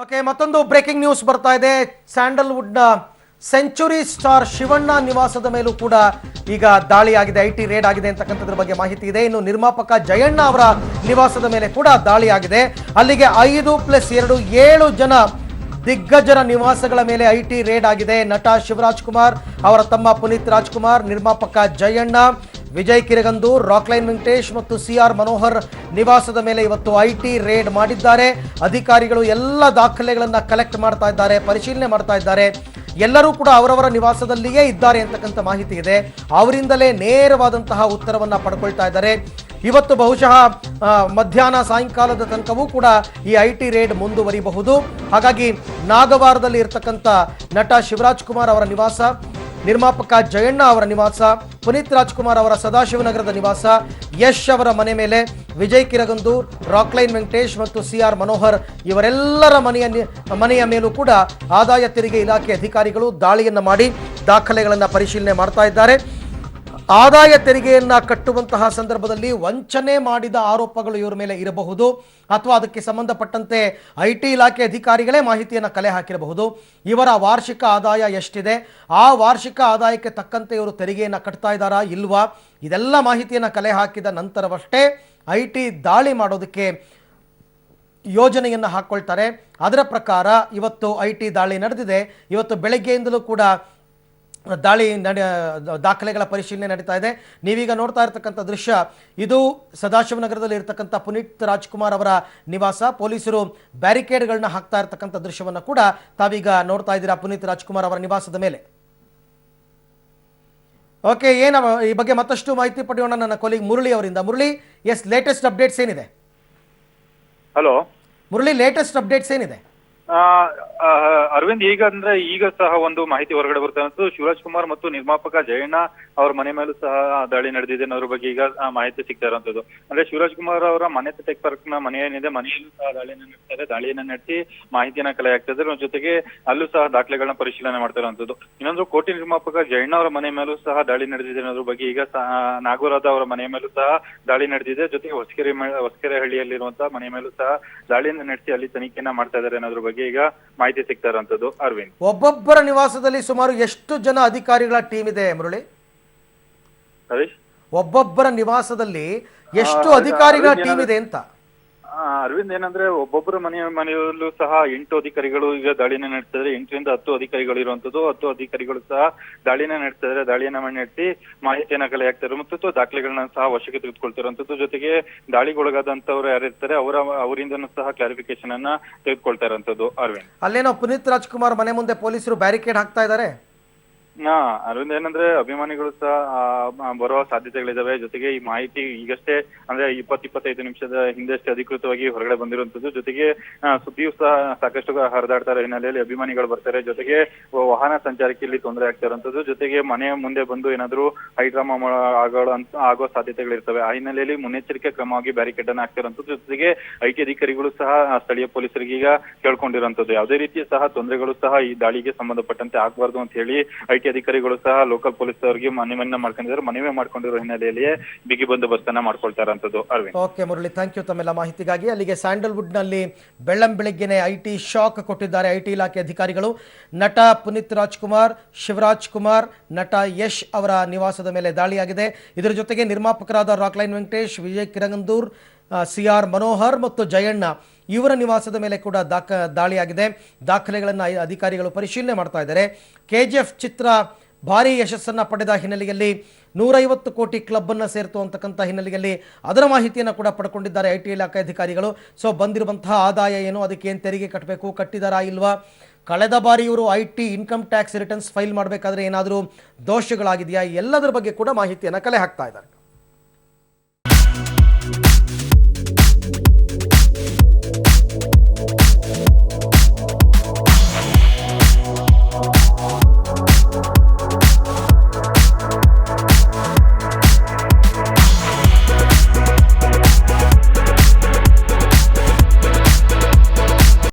Okay, ಮತ್ತೊಂದು breaking news ಬರ್ತಾ ಇದೆ. ಸ್ಯಾಂಡಲ್ವುಡ್ನ ಸೆಂಚುರಿ ಸ್ಟಾರ್ ಶಿವಣ್ಣ ನಿವಾಸದ ಮೇಲೂ ಕೂಡ ಈಗ ದಾಳಿಯಾಗಿದೆ, ಐಟಿ ರೇಡ್ ಆಗಿದೆ ಅಂತಕ್ಕಂಥದ್ರ ಬಗ್ಗೆ ಮಾಹಿತಿ ಇದೆ. ಇನ್ನು ನಿರ್ಮಾಪಕ ಜಯಣ್ಣ ಅವರ ನಿವಾಸದ ಮೇಲೆ ಕೂಡ ದಾಳಿಯಾಗಿದೆ. ಅಲ್ಲಿಗೆ 5+2 7 ಜನ ದಿಗ್ಗಜರ ನಿವಾಸಗಳ ಮೇಲೆ ಐಟಿ ರೇಡ್ ಆಗಿದೆ. ನಟ ಶಿವರಾಜ್ ಕುಮಾರ್, ಅವರ ತಮ್ಮ ಪುನೀತ್ ರಾಜ್ಕುಮಾರ್, ನಿರ್ಮಾಪಕ ಜಯಣ್ಣ, ವಿಜಯ್ ಕಿರಗಂದೂರ್, ರಾಕ್ಲೈನ್ ವೆಂಕಟೇಶ್ ಮತ್ತು ಸಿಆರ್ ಮನೋಹರ್ ನಿವಾಸದ ಮೇಲೆ ಇವತ್ತು ಐಟಿ ರೇಡ್ ಮಾಡಿದ್ದಾರೆ. ಅಧಿಕಾರಿಗಳು ಎಲ್ಲ ದಾಖಲೆಗಳನ್ನು ಕಲೆಕ್ಟ್ ಮಾಡ್ತಾ ಇದ್ದಾರೆ, ಪರಿಶೀಲನೆ ಮಾಡ್ತಾ ಇದ್ದಾರೆ. ಎಲ್ಲರೂ ಕೂಡ ಅವರವರ ನಿವಾಸದಲ್ಲಿಯೇ ಇದ್ದಾರೆ ಅಂತಕ್ಕಂಥ ಮಾಹಿತಿ ಇದೆ. ಅವರಿಂದಲೇ ನೇರವಾದಂತಹ ಉತ್ತರವನ್ನು ಪಡ್ಕೊಳ್ತಾ ಇದ್ದಾರೆ. ಇವತ್ತು ಬಹುಶಃ ಮಧ್ಯಾಹ್ನ ಸಾಯಂಕಾಲದ ತನಕವೂ ಕೂಡ ಈ ಐಟಿ ರೇಡ್ ಮುಂದುವರಿಬಹುದು. ಹಾಗಾಗಿ ನಾಗವಾರದಲ್ಲಿ ಇರತಕ್ಕಂಥ ನಟ ಶಿವರಾಜ್ ಕುಮಾರ್ ಅವರ ನಿವಾಸ, ನಿರ್ಮಾಪಕ ಜಯಣ್ಣ ಅವರ ನಿವಾಸ, ಪುನೀತ್ ರಾಜ್ಕುಮಾರ್ ಅವರ ಸದಾಶಿವನಗರದ ನಿವಾಸ, ಯಶ್ ಅವರ ಮನೆ ಮೇಲೆ ವಿಜಯ್ ಕಿರಗಂದೂರ್, ರಾಕ್ಲೈನ್ ವೆಂಕಟೇಶ್ ಮತ್ತು ಸಿಆರ್ ಮನೋಹರ್ ಇವರೆಲ್ಲರ ಮನೆಯ ಮೇಲೂ ಕೂಡ ಆದಾಯ ತೆರಿಗೆ ಇಲಾಖೆ ಅಧಿಕಾರಿಗಳು ದಾಳಿಯನ್ನು ಮಾಡಿ ದಾಖಲೆಗಳನ್ನು ಪರಿಶೀಲನೆ ಮಾಡ್ತಾ ಇದ್ದಾರೆ. ಆದಾಯ ತೆರಿಗೆಯನ್ನ ಕಟ್ಟುವಂತಹ ಸಂದರ್ಭದಲ್ಲಿ ವಂಚನೆ ಮಾಡಿದ ಆರೋಪಗಳು ಇವರ ಮೇಲೆ ಇರಬಹುದು, ಅಥವಾ ಅದಕ್ಕೆ ಸಂಬಂಧಪಟ್ಟಂತೆ ಐಟಿ ಇಲಾಖೆ ಅಧಿಕಾರಿಗಳೇ ಮಾಹಿತಿಯನ್ನು ಕಲೆ ಹಾಕಿರಬಹುದು. ಇವರ ವಾರ್ಷಿಕ ಆದಾಯ ಎಷ್ಟಿದೆ, ಆ ವಾರ್ಷಿಕ ಆದಾಯಕ್ಕೆ ತಕ್ಕಂತೆ ಇವರು ತೆರಿಗೆಯನ್ನು ಕಟ್ತಾ ಇದ್ದಾರಾ ಇಲ್ವಾ, ಇದೆಲ್ಲ ಮಾಹಿತಿಯನ್ನು ಕಲೆ ಹಾಕಿದ ನಂತರವಷ್ಟೇ ಐಟಿ ದಾಳಿ ಮಾಡೋದಕ್ಕೆ ಯೋಜನೆಯನ್ನು ಹಾಕ್ಕೊಳ್ತಾರೆ. ಅದರ ಪ್ರಕಾರ ಇವತ್ತು ಐಟಿ ದಾಳಿ ನಡೆದಿದೆ. ಇವತ್ತು ಬೆಳಗ್ಗೆಯಿಂದಲೂ ಕೂಡ ದಾಖಲೆಗಳ ಪರಿಶೀಲನೆ ನಡೀತಾ ಇದೆ. ನೀವೀಗ ನೋಡ್ತಾ ಇರತಕ್ಕಂಥ ದೃಶ್ಯ ಇದು ಸದಾಶಿವನಗರದಲ್ಲಿ ಇರತಕ್ಕಂಥ ಪುನೀತ್ ರಾಜ್ಕುಮಾರ್ ಅವರ ನಿವಾಸ. ಪೊಲೀಸರು ಬ್ಯಾರಿಕೇಡ್ಗಳನ್ನ ಹಾಕ್ತಾ ಇರತಕ್ಕಂಥ ದೃಶ್ಯವನ್ನು ಕೂಡ ತಾವೀಗ ನೋಡ್ತಾ ಇದ್ದೀರಾ ಪುನೀತ್ ರಾಜ್ಕುಮಾರ್ ಅವರ ನಿವಾಸದ ಮೇಲೆ. ಓಕೆ, ಈ ಬಗ್ಗೆ ಮತ್ತಷ್ಟು ಮಾಹಿತಿ ಪಡೆಯೋಣ ನನ್ನ ಕೊಲೀಗ್ ಮುರಳಿ ಅವರಿಂದ. ಮುರಳಿ, ಲೇಟೆಸ್ಟ್ ಅಪ್ಡೇಟ್ಸ್ ಏನಿದೆ? ಹಲೋ ಮುರಳಿ, ಲೇಟೆಸ್ಟ್ ಅಪ್ಡೇಟ್ಸ್ ಏನಿದೆ? ಅರವಿಂದ್, ಈಗ ಸಹ ಒಂದು ಮಾಹಿತಿ ಹೊರಗಡೆ ಬರ್ತಾ ಶಿವರಾಜ್ ಕುಮಾರ್ ಮತ್ತು ನಿರ್ಮಾಪಕ ಜಯಣ್ಣ ಅವ್ರ ಮನೆ ಮೇಲೂ ಸಹ ದಾಳಿ ನಡೆದಿದೆ ಅನ್ನೋದ್ರ ಬಗ್ಗೆ ಈಗ ಮಾಹಿತಿ ಸಿಗ್ತಾ ಇರುವಂತದ್ದು. ಅಂದ್ರೆ ಶಿವರಾಜ್ ಕುಮಾರ್ ಅವರ ಮನೆ ಟೆಕ್ ಪಾರ್ಕ್ ನ ಮನೆ ಏನಿದೆ, ಮನೆಯಲ್ಲೂ ಸಹ ದಾಳಿಯನ್ನ ನಡೆಸಿ ಮಾಹಿತಿಯನ್ನ ಕಲೆ ಆಗ್ತಾ ಇದ್ದಾರೆ. ಜೊತೆಗೆ ಅಲ್ಲೂ ಸಹ ದಾಖಲೆಗಳನ್ನ ಪರಿಶೀಲನೆ ಮಾಡ್ತಾ ಇರುವಂತದ್ದು. ಇನ್ನೊಂದು ಕೋಟಿ ನಿರ್ಮಾಪಕ ಜಯಣ್ಣ ಅವರ ಮನೆ ಮೇಲೂ ಸಹ ದಾಳಿ ನಡೆದಿದೆ ಅನ್ನೋದ್ರ ಬಗ್ಗೆ ಈಗ ನಾಗೂರದ ಅವರ ಮನೆ ಮೇಲೂ ಸಹ ದಾಳಿ ನಡೆದಿದೆ. ಜೊತೆಗೆ ಹೊಸಕೆರೆ ಹಳ್ಳಿಯಲ್ಲಿರುವಂತಹ ಮನೆ ಮೇಲೂ ಸಹ ದಾಳಿಯನ್ನ ನಡೆಸಿ ಅಲ್ಲಿ ತನಿಖೆಯನ್ನ ಮಾಡ್ತಾ ಇದ್ದಾರೆ ಅನ್ನೋದ್ರ ಬಗ್ಗೆ ಈಗ ಮಾಹಿತಿ ಸಿಗ್ತಾ ಇರುವಂತದ್ದು. ಅರವಿಂದ್, ಒಬ್ಬೊಬ್ಬರ ನಿವಾಸದಲ್ಲಿ ಸುಮಾರು ಎಷ್ಟು ಜನ ಅಧಿಕಾರಿಗಳ ಟೀಮ್ ಇದೆ ಮುರಳಿ? ಒಬ್ಬೊಬ್ಬರ ನಿವಾಸದಲ್ಲಿ ಎಷ್ಟು ಅಧಿಕಾರಿಗಳ ಟೀಮ್ ಇದೆ ಅಂತ? ಅರವಿಂದ್, ಏನಂದ್ರೆ ಒಬ್ಬೊಬ್ಬರ ಮನೆಯಲ್ಲೂ ಸಹ 8 ಅಧಿಕಾರಿಗಳು ಈಗ ದಾಳಿನ ನಡೆಸಿದ್ರೆ 8 ರಿಂದ 10 ಅಧಿಕಾರಿಗಳು ಇರುವಂತದ್ದು. 10 ಅಧಿಕಾರಿಗಳು ಸಹ ದಾಳಿನ ನಡೆಸಿದ್ರೆ ದಾಳಿಯನ್ನ ನಡೆಸಿ ಮಾಹಿತಿಯನ್ನ ಕಲೆ ಹಾಕ್ತಾರೆ ಮತ್ತು ದಾಖಲೆಗಳನ್ನ ಸಹ ವಶಕ್ಕೆ ತೆಗೆದುಕೊಳ್ತಿರುವಂತದ್ದು. ಜೊತೆಗೆ ದಾಳಿಗೊಳಗಾದಂತವ್ರು ಯಾರಿರ್ತಾರೆ ಅವರಿಂದನೂ ಸಹ ಕ್ಲಾರಿಫಿಕೇಶನ್ ಅನ್ನ ತೆಗೆದುಕೊಳ್ತಾ ಇರುವಂತದ್ದು. ಅರವಿಂದ್, ಅಲ್ಲೇನೋ ಪುನೀತ್ ರಾಜ್ಕುಮಾರ್ ಮನೆ ಮುಂದೆ ಪೊಲೀಸರು ಬ್ಯಾರಿಕೇಡ್ ಹಾಕ್ತಾ ಇದ್ದಾರೆ. ಅರವಿಂದ್, ಏನಂದ್ರೆ ಅಭಿಮಾನಿಗಳು ಸಹ ಬರುವ ಸಾಧ್ಯತೆಗಳಿದಾವೆ. ಜೊತೆಗೆ ಈ ಮಾಹಿತಿ ಈಗಷ್ಟೇ ಅಂದ್ರೆ 20-25 ನಿಮಿಷದ ಹಿಂದಷ್ಟೇ ಅಧಿಕೃತವಾಗಿ ಹೊರಗಡೆ ಬಂದಿರುವಂತದ್ದು. ಜೊತೆಗೆ ಸುದ್ದಿಯು ಸಹ ಸಾಕಷ್ಟು ಹರಿದಾಡ್ತಾ ಇರೋ ಹಿನ್ನೆಲೆಯಲ್ಲಿ ಅಭಿಮಾನಿಗಳು ಬರ್ತಾರೆ. ಜೊತೆಗೆ ವಾಹನ ಸಂಚಾರಕ್ಕೆ ಇಲ್ಲಿ ತೊಂದರೆ ಆಗ್ತಾ ಇರುವಂತದ್ದು. ಜೊತೆಗೆ ಮನೆಯ ಮುಂದೆ ಬಂದು ಏನಾದ್ರು ಹೈಡ್ರಾಮಾ ಆಗೋ ಸಾಧ್ಯತೆಗಳಿರ್ತವೆ. ಆ ಹಿನ್ನೆಲೆಯಲ್ಲಿ ಮುನ್ನೆಚ್ಚರಿಕೆ ಕ್ರಮವಾಗಿ ಬ್ಯಾರಿಕೇಡ್ ಅನ್ನ ಹಾಕ್ತಿರುವಂತದ್ದು. ಜೊತೆಗೆ ಐಟಿ ಅಧಿಕಾರಿಗಳು ಸಹ ಸ್ಥಳೀಯ ಪೊಲೀಸರಿಗೆ ಈಗ ಕೇಳ್ಕೊಂಡಿರುವಂತದ್ದು. ಯಾವುದೇ ರೀತಿಯ ಸಹ ತೊಂದರೆಗಳು ಸಹ ಈ ದಾಳಿಗೆ ಸಂಬಂಧಪಟ್ಟಂತೆ ಆಗ್ಬಾರ್ದು ಅಂತ ಹೇಳಿ ಐಟಿ ಅಧಿಕಾರಿಗಳು ಸಹ ಲೋಕಲ್ ಪೊಲೀಸ್ ಅವರಿಗೆ ಮನವಿಯನ್ನ ಮಾಡ್ಕೊಂಡಿದ್ದಾರೆ. ಮನವಿ ಮಾಡ್ಕೊಂಡಿರೋ ಹಿನ್ನೆಲೆಯಲ್ಲಿ ಬಿಗಿ ಬಂದೋಬಸ್ತ್ ಅನ್ನ ಮಾಡ್ಕೊಳ್ತಾ ಇರುವಂತದ್ದು. Arvind, okay Murali, thank you ತಮ್ಮೆಲ್ಲ ಮಾಹಿತಿಗಾಗಿ. ಅಲ್ಲಿಗೆ ಸ್ಯಾಂಡಲ್ವುಡ್ ನಲ್ಲಿ ಬೆಳಗ್ಗೆನೆ ಐಟಿ ಶಾಕ್ ಕೊಟ್ಟಿದ್ದಾರೆ ಐಟಿ ಇಲಾಖೆ ಅಧಿಕಾರಿಗಳು. ನಟ ಪುನೀತ್ ರಾಜ್ಕುಮಾರ್, ಶಿವರಾಜ್ ಕುಮಾರ್, ನಟ ಯಶ್ ಅವರ ನಿವಾಸದ ಮೇಲೆ ದಾಳಿಯಾಗಿದೆ. ಇದರ ಜೊತೆಗೆ ನಿರ್ಮಾಪಕರಾದ ರಾಕ್ಲೈನ್ ವೆಂಕಟೇಶ್, ವಿಜಯ್ ಕಿರಗಂದೂರ್, ಸಿಆರ್ ಮನೋಹರ್ ಮತ್ತು ಜಯಣ್ಣ ಇವರ ನಿವಾಸದ ಮೇಲೆ ಕೂಡ ದಾಳಿಯಾಗಿದೆ. ದಾಖಲೆಗಳನ್ನು ಅಧಿಕಾರಿಗಳು ಪರಿಶೀಲನೆ ಮಾಡ್ತಾ ಇದ್ದಾರೆ. KGF ಚಿತ್ರ ಭಾರೀ ಯಶಸ್ಸನ್ನು ಪಡೆದ ಹಿನ್ನೆಲೆಯಲ್ಲಿ 150 ಕೋಟಿ ಕ್ಲಬ್ ಅನ್ನು ಸೇರ್ತು ಅಂತಕ್ಕಂಥ ಹಿನ್ನೆಲೆಯಲ್ಲಿ ಅದರ ಮಾಹಿತಿಯನ್ನು ಕೂಡ ಪಡ್ಕೊಂಡಿದ್ದಾರೆ ಐಟಿ ಇಲಾಖೆ ಅಧಿಕಾರಿಗಳು. ಸೊ ಬಂದಿರುವಂತಹ ಆದಾಯ ಏನು, ಅದಕ್ಕೆ ಏನು ತೆರಿಗೆ ಕಟ್ಟಬೇಕು, ಕಟ್ಟಿದಾರಾ ಇಲ್ವಾ, ಕಳೆದ ಬಾರಿ ಇವರು IT income tax returns file ಮಾಡಬೇಕಾದ್ರೆ ಏನಾದರೂ ದೋಷಗಳಾಗಿದೆಯಾ, ಎಲ್ಲದರ ಬಗ್ಗೆ ಕೂಡ ಮಾಹಿತಿಯನ್ನು ಕಲೆ ಹಾಕ್ತಾ ಇದ್ದಾರೆ.